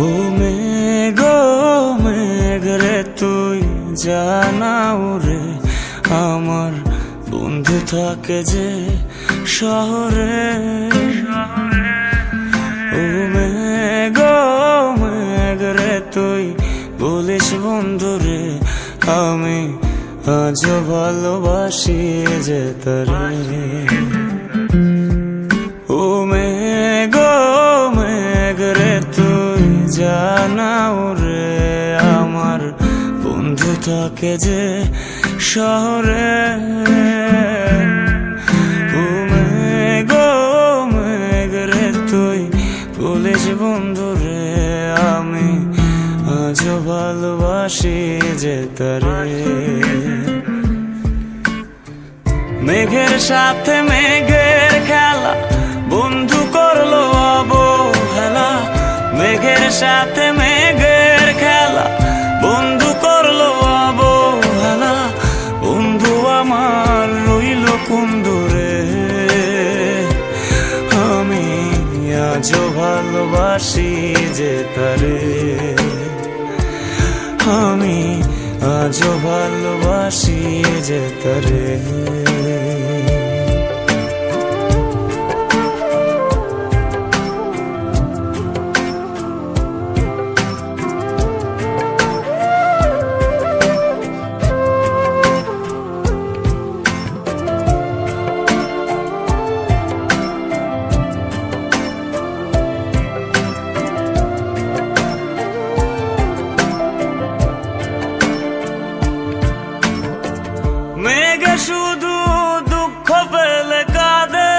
ও মেঘ মেঘ রে তুই জানাও রে, আমার বন্ধু থাকে যে শহরে। ও মেঘ মেঘ রে তুই বলিস বন্ধু রে, আমি আজও ভালোবাসি যে তারে। ও মেঘ মেঘ রে তুই জানাও রে, আমার বন্ধু থাকে যে শহরে। ও মেঘ মেঘ রে তুই বলিস বন্ধু রে, আমি আজও ভালোবাসি যে তারে। মেঘের সাথে মেঘের খেলা বন্ধু করলো অবহেলা, মেঘের সাথে মেঘের খেলা বন্ধু করলো অবহেলা। বন্ধু আমার রইল কোন দূরে, আমি আজও ভালোবাসি যে তারে। আমি আজও ভালোবাসি যে তারে। মেঘে শুধু দুঃখ পেলে কাঁদে,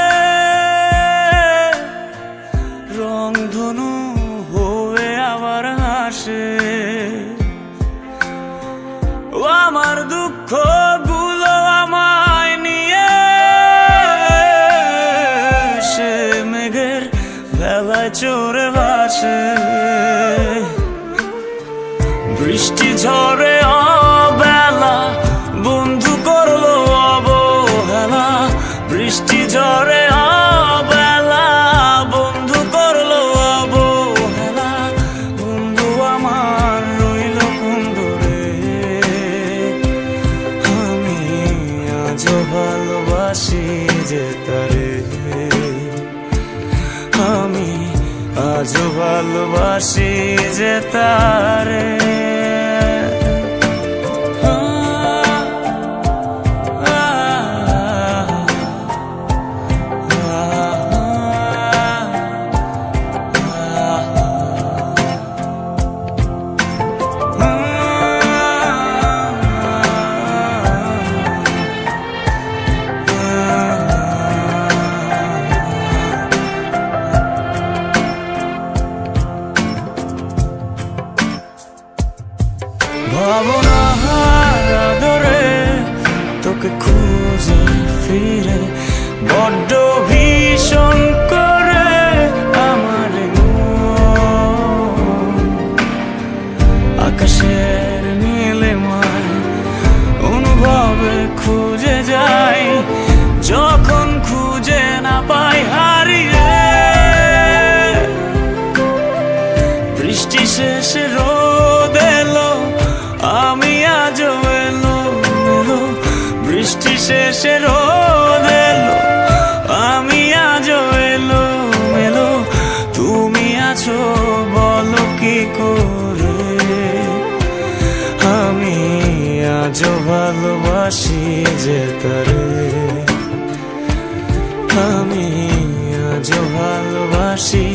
রংধনু হয়ে আবার হাসে। ও আমার দুঃখ গুলো আমায় নিয়ে সে মেঘের ভেলায় চড়ে ভাসে। বৃষ্টি ঝরে অবেলা বন্ধু করলো অবহেলা, বৃষ্টি ঝরে অবেলা বন্ধু করলো অবহেলা। বন্ধু আমার রইল কোন দূরে, আমি আজও ভালোবাসি যে তারে। আমি আজও ভালোবাসি যে তারে। ভাবনার আদরে তোকে খুঁজে ফিরে বড্ড ভীষণ করে আমার আকাশের নীলে মায় অনুভবে খুঁজে যাই, যখন খুঁজে না পাই হারিয়ে। বৃষ্টি শেষে রোদ এলো, আমি আজও এলো এলো। বৃষ্টি শেষে রোদ এলো, আমি আজও এলো এলো। তুমি আছো বলো কি করে, আমি আজও ভালোবাসি যে তারে। আমি আজও ভালোবাসি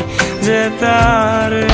যে তারে।